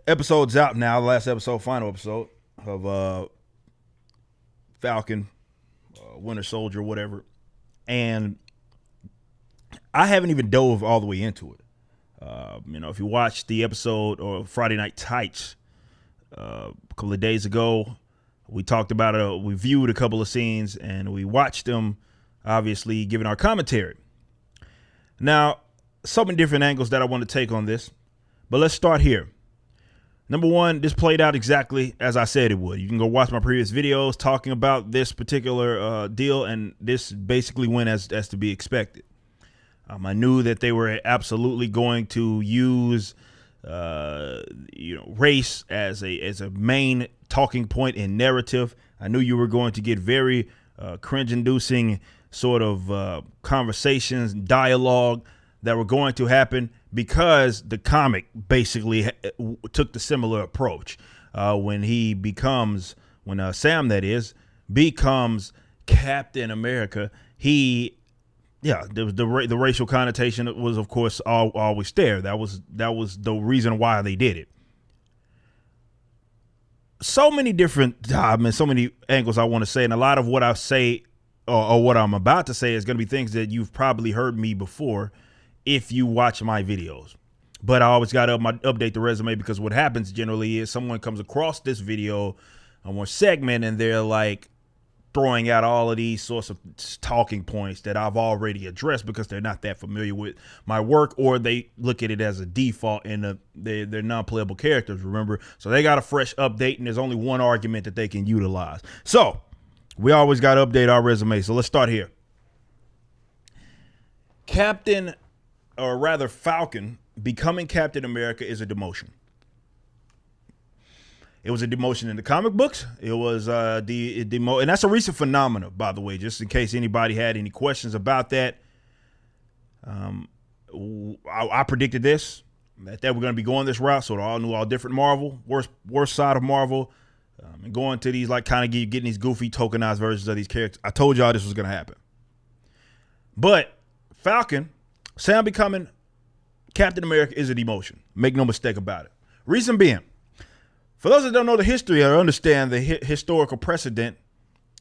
Episode's out now. The last episode, final episode of Falcon, Winter Soldier, whatever. And I haven't even dove all the way into it. If you watched the episode or Friday Night Tights a couple of days ago, we talked about it. We viewed a couple of scenes and we watched them, obviously giving our commentary. Now, so many different angles that I want to take on this, but let's start here. Number one, this played out exactly as I said it would. You can go watch my previous videos talking about this particular deal, and this basically went as to be expected. I knew that they were absolutely going to use, race as a main talking point in narrative. I knew you were going to get very cringe-inducing sort of conversations, dialogue that were going to happen because the comic basically took the similar approach. When Sam, that is, becomes Captain America, the racial connotation was, of course, always there. That was the reason why they did it. So many different, so many angles I want to say, and a lot of what I say or what I'm about to say is going to be things that you've probably heard me before if you watch my videos. But I always got to update the resume, because what happens generally is someone comes across this video on one segment and they're like throwing out all of these sorts of talking points that I've already addressed because they're not that familiar with my work, or they look at it as a default and they're non-playable characters, remember? So they got a fresh update and there's only one argument that they can utilize. So we always got to update our resume. So let's start here. Falcon becoming Captain America is a demotion. It was a demotion in the comic books. It was and that's a recent phenomenon, by the way, just in case anybody had any questions about that. I predicted that we're going to be going this route, so all different Marvel, worst side of Marvel, and going to these getting these goofy tokenized versions of these characters. I told y'all this was going to happen. But Falcon, Sam becoming Captain America is a demotion. Make no mistake about it. Reason being, for those that don't know the history or understand the historical precedent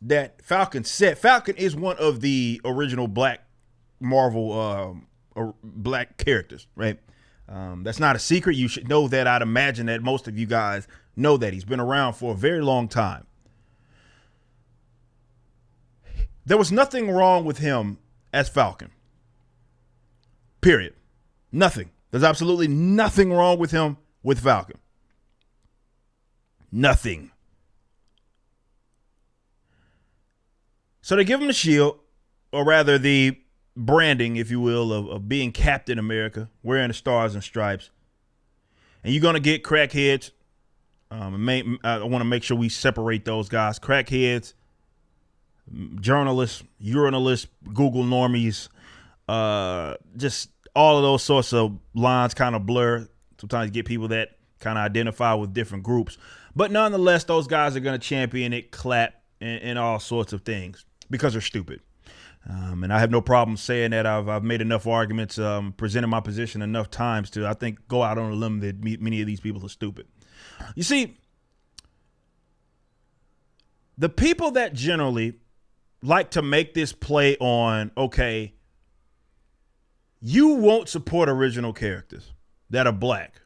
that Falcon set, Falcon is one of the original Black Marvel Black characters, right? That's not a secret. You should know that. I'd imagine that most of you guys know that. He's been around for a very long time. There was nothing wrong with him as Falcon. Period. Nothing. There's absolutely nothing wrong with him with Falcon. Nothing. So they give him the shield, or rather the branding, if you will, of being Captain America, wearing the stars and stripes. And you're going to get crackheads. I want to make sure we separate those guys. Crackheads, journalists, urinalists, Google normies, just all of those sorts of lines kind of blur. Sometimes you get people that kind of identify with different groups. But nonetheless, those guys are going to champion it, clap, and all sorts of things because they're stupid. And I have no problem saying that. I've made enough arguments, presented my position enough times to, I think, go out on a limb that many of these people are stupid. You see, the people that generally like to make this play on, okay, you won't support original characters that are Black.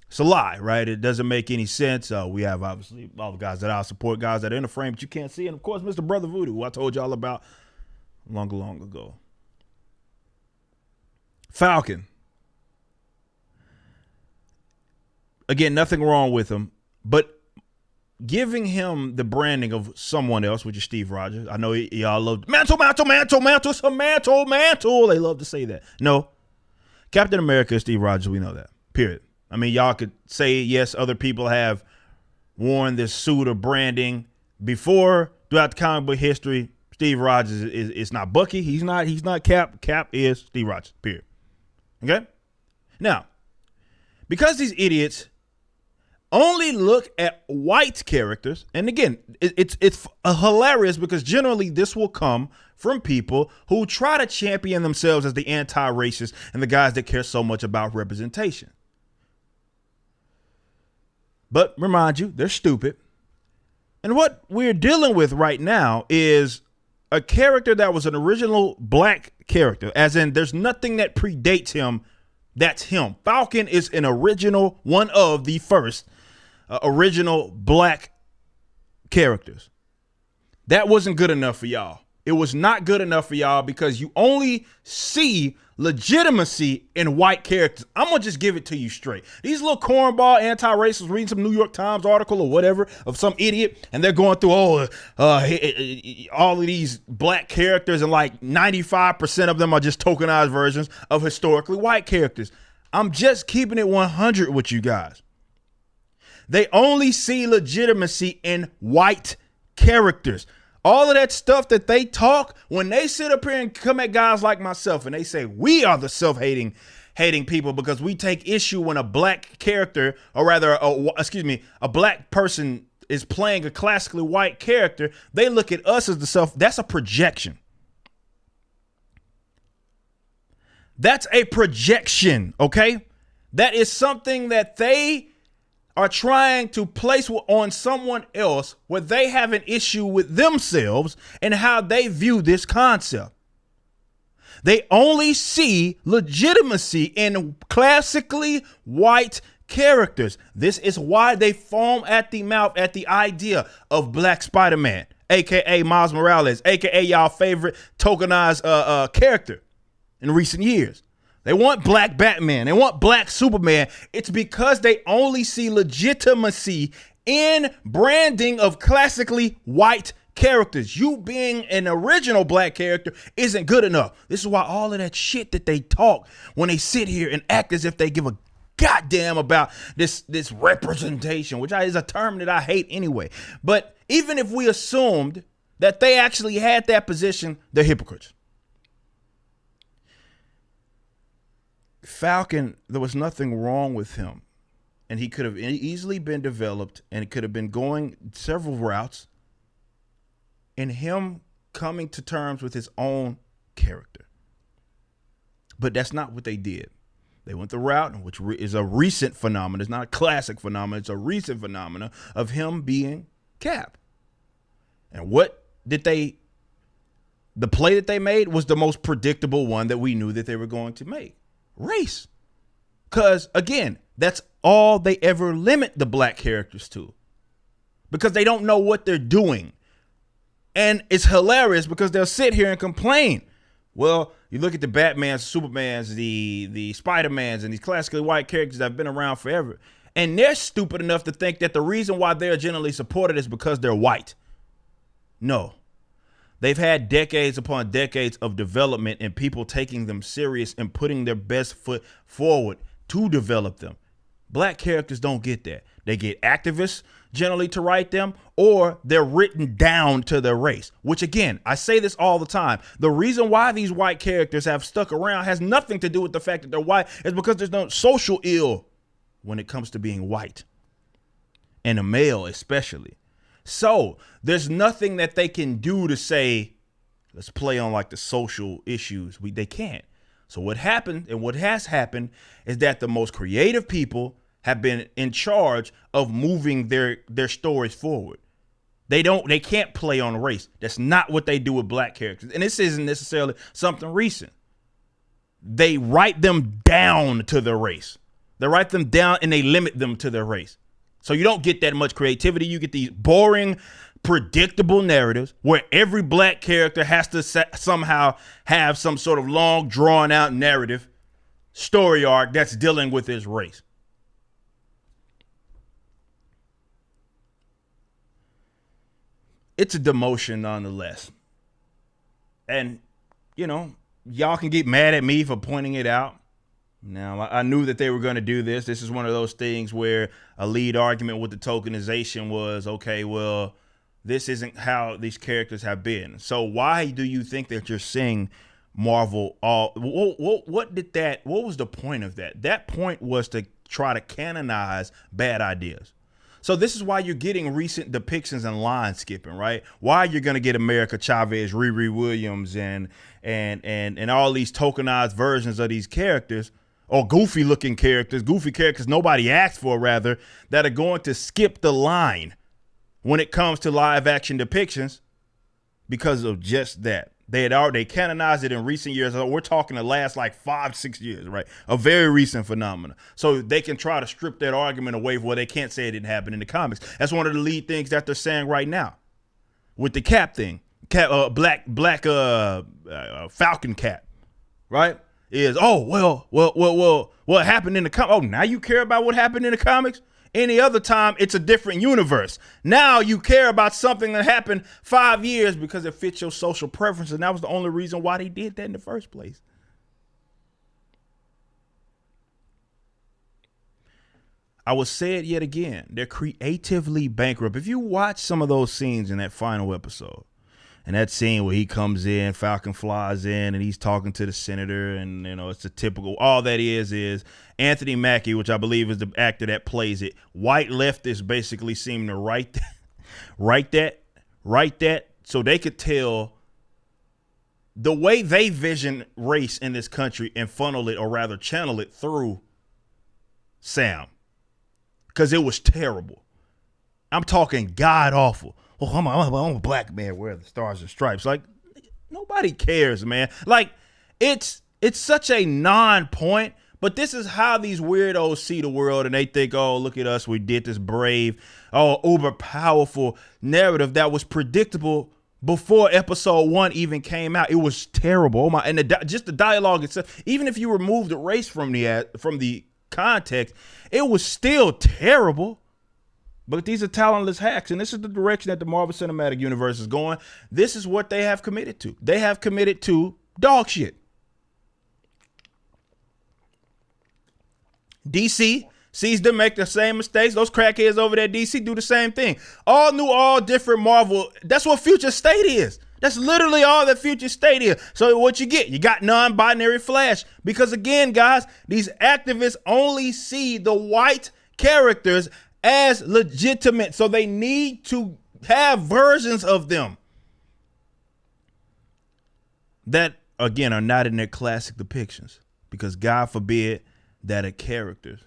It's a lie, right? It doesn't make any sense. We have, obviously, all the guys that I support, guys that are in the frame, but you can't see. And, of course, Mr. Brother Voodoo, who I told y'all about long ago. Falcon. Again, nothing wrong with him, but giving him the branding of someone else, which is Steve Rogers. I know y'all love mantle, it's a mantle. They love to say that. No, Captain America is Steve Rogers. We know that, period. I mean, y'all could say, yes, other people have worn this suit or branding before throughout the comic book history. Steve Rogers is not Bucky. He's not Cap. Cap is Steve Rogers, period. Okay? Now, because these idiots only look at white characters, and again, it's hilarious because generally this will come from people who try to champion themselves as the anti-racist and the guys that care so much about representation. But remind you, they're stupid. And what we're dealing with right now is a character that was an original black character, as in there's nothing that predates him. That's him. Falcon is an original, one of the first original black characters. That wasn't good enough for y'all. It was not good enough for y'all because you only see legitimacy in white characters. I'm going to just give it to you straight. These little cornball anti-racists reading some New York Times article or whatever of some idiot, and they're going through all of these black characters, and like 95% of them are just tokenized versions of historically white characters. I'm just keeping it 100 with you guys. They only see legitimacy in white characters. All of that stuff that they talk, when they sit up here and come at guys like myself and they say we are the self-hating people because we take issue when a black character, or rather, a black person is playing a classically white character, they look at us as the self. That's a projection. That's a projection, okay? That is something that they are trying to place on someone else where they have an issue with themselves and how they view this concept. They only see legitimacy in classically white characters. This is why they foam at the mouth at the idea of Black Spider-Man, aka Miles Morales, aka y'all favorite tokenized character in recent years. They want Black Batman. They want Black Superman. It's because they only see legitimacy in branding of classically white characters. You being an original black character isn't good enough. This is why all of that shit that they talk when they sit here and act as if they give a goddamn about this representation, which is a term that I hate anyway. But even if we assumed that they actually had that position, they're hypocrites. Falcon, there was nothing wrong with him, and he could have easily been developed, and it could have been going several routes in him coming to terms with his own character. But that's not what they did. They went the route, which is a recent phenomenon. It's not a classic phenomenon. It's a recent phenomenon of him being Cap. And what did the play that they made was the most predictable one that we knew that they were going to make. Race. Because, again, that's all they ever limit the black characters to. Because they don't know what they're doing. And it's hilarious because they'll sit here and complain. Well, you look at the Batmans, Supermans, the Spider-Mans, and these classically white characters that have been around forever. And they're stupid enough to think that the reason why they're generally supported is because they're white. No. They've had decades upon decades of development and people taking them serious and putting their best foot forward to develop them. Black characters don't get that. They get activists generally to write them, or they're written down to their race, which, again, I say this all the time. The reason why these white characters have stuck around has nothing to do with the fact that they're white. It's because there's no social ill when it comes to being white, and a male especially. So there's nothing that they can do to say, let's play on like the social issues. They can't. So what happened and what has happened is that the most creative people have been in charge of moving their stories forward. They can't play on race. That's not what they do with black characters. And this isn't necessarily something recent. They write them down to their race. They write them down and they limit them to their race. So you don't get that much creativity. You get these boring, predictable narratives where every black character has to somehow have some sort of long, drawn-out narrative story arc that's dealing with his race. It's a demotion nonetheless. And, y'all can get mad at me for pointing it out. Now, I knew that they were going to do this. This is one of those things where a lead argument with the tokenization was, okay, well, this isn't how these characters have been. So why do you think that you're seeing Marvel what was the point of that? That point was to try to canonize bad ideas. So this is why you're getting recent depictions and line skipping, right? Why you're going to get America Chavez, Riri Williams, and all these tokenized versions of these characters or goofy looking characters, goofy characters nobody asked for, rather, that are going to skip the line when it comes to live action depictions because of just that. They canonized it in recent years. We're talking the last like 5-6 years, right? A very recent phenomenon. So they can try to strip that argument away where they can't say it didn't happen in the comics. That's one of the lead things that they're saying right now with the Cap thing. Black Falcon Cap, right? Is what happened in the comics? Oh, now you care about what happened in the comics? Any other time, it's a different universe. Now you care about something that happened 5 years because it fits your social preference, and that was the only reason why they did that in the first place. I will say it yet again. They're creatively bankrupt. If you watch some of those scenes in that final episode, and that scene where he comes in, Falcon flies in, and he's talking to the senator, and it's a typical. All that is Anthony Mackie, which I believe is the actor that plays it. White leftists basically seem to write that, so they could tell the way they vision race in this country and funnel it, or rather channel it through Sam, because it was terrible. I'm talking god awful. Oh, I'm a black man wearing the stars and stripes. Like, nobody cares, man. Like, it's such a non-point, but this is how these weirdos see the world, and they think, oh, look at us, we did this brave, uber powerful narrative that was predictable before episode 1 even came out. It was terrible. Oh my! And just the dialogue itself, even if you remove the race from the context, it was still terrible. But these are talentless hacks, and this is the direction that the Marvel Cinematic Universe is going. This is what they have committed to. They have committed to dog shit. DC sees them make the same mistakes. Those crackheads over there at DC do the same thing. All new, all different Marvel. That's what Future State is. That's literally all that Future State is. So what you got non-binary Flash. Because again, guys, these activists only see the white characters as legitimate, so they need to have versions of them that, again, are not in their classic depictions, because God forbid that a character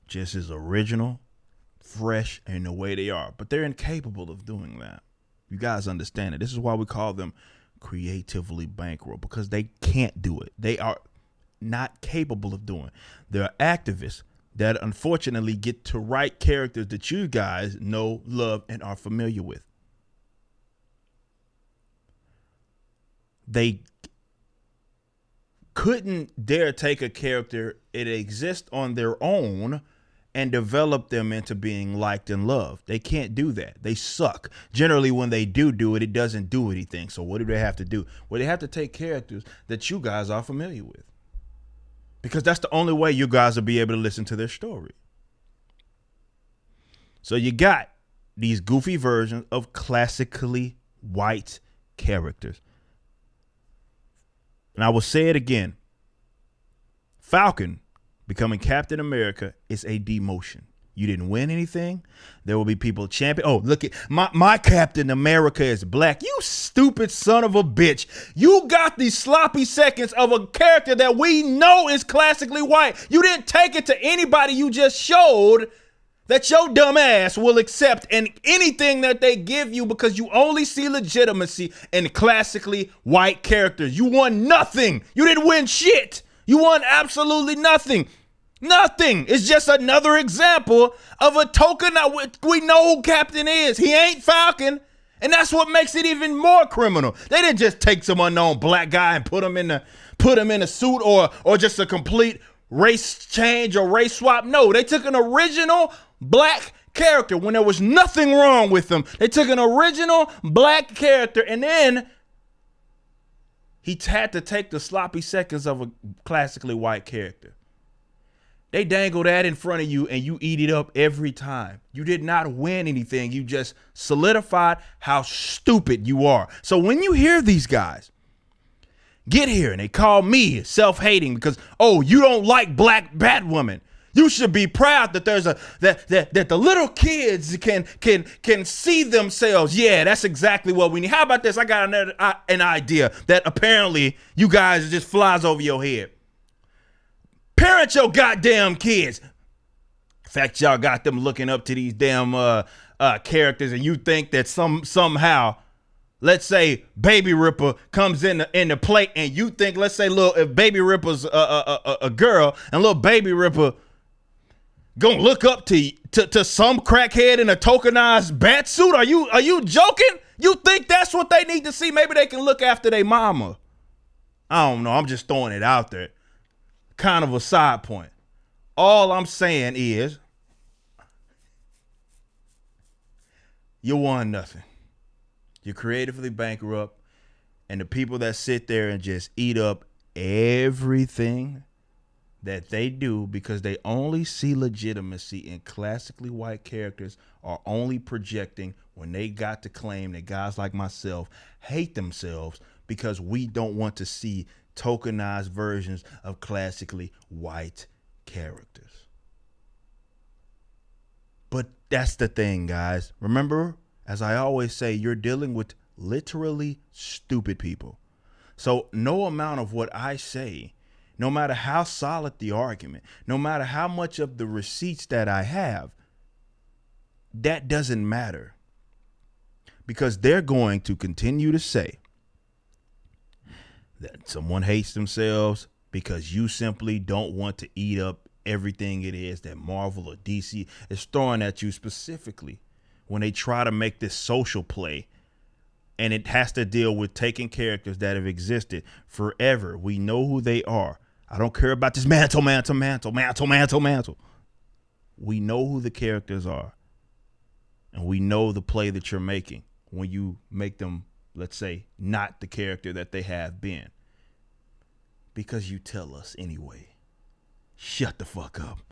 just is original, fresh in the way they are, but they're incapable of doing that. You guys understand it. This is why we call them creatively bankrupt, because they can't do it. They are not capable of doing. There are activists that unfortunately get to write characters that you guys know, love, and are familiar with. They couldn't dare take a character that exists on their own and develop them into being liked and loved. They can't do that. They suck. Generally, when they do it, it doesn't do anything. So what do they have to do? Well, they have to take characters that you guys are familiar with, because that's the only way you guys will be able to listen to their story. So you got these goofy versions of classically white characters. And I will say it again. Falcon becoming Captain America is a demotion. You didn't win anything. There will be people champion. Oh, look at my Captain America is black. You stupid son of a bitch. You got these sloppy seconds of a character that we know is classically white. You didn't take it to anybody. You just showed that your dumb ass will accept and anything that they give you, because you only see legitimacy in classically white characters. You won nothing. You didn't win shit. You won absolutely nothing. Nothing. It's just another example of a token that we know who Captain is. He ain't Falcon. And that's what makes it even more criminal. They didn't just take some unknown black guy and put him in a suit or just a complete race change or race swap. No, they took an original black character when there was nothing wrong with him. They took an original black character, and then he had to take the sloppy seconds of a classically white character. They dangle that in front of you and you eat it up every time. You did not win anything. You just solidified how stupid you are. So when you hear these guys get here and they call me self-hating because, oh, you don't like black Batwoman. You should be proud that there's that the little kids can see themselves. Yeah, that's exactly what we need. How about this? I got an idea that apparently you guys just flies over your head. Parent your goddamn kids. In fact, y'all got them looking up to these damn characters, and you think that somehow, let's say Baby Ripper comes in the play, and you think, let's say, if Baby Ripper's a girl, and little Baby Ripper gonna look up to some crackhead in a tokenized bat suit? Are you joking? You think that's what they need to see? Maybe they can look after their mama. I don't know. I'm just throwing it out there. Kind of a side point. All I'm saying is, you won nothing. You're creatively bankrupt, and the people that sit there and just eat up everything that they do because they only see legitimacy in classically white characters are only projecting when they got to claim that guys like myself hate themselves because we don't want to see tokenized versions of classically white characters. But that's the thing, guys. Remember, as I always say, you're dealing with literally stupid people. So no amount of what I say, no matter how solid the argument, no matter how much of the receipts that I have, that doesn't matter. Because they're going to continue to say that someone hates themselves because you simply don't want to eat up everything it is that Marvel or DC is throwing at you, specifically when they try to make this social play, and it has to deal with taking characters that have existed forever. We know who they are. I don't care about this mantle. We know who the characters are, and we know the play that you're making when you make them, let's say, not the character that they have been. Because you tell us anyway. Shut the fuck up.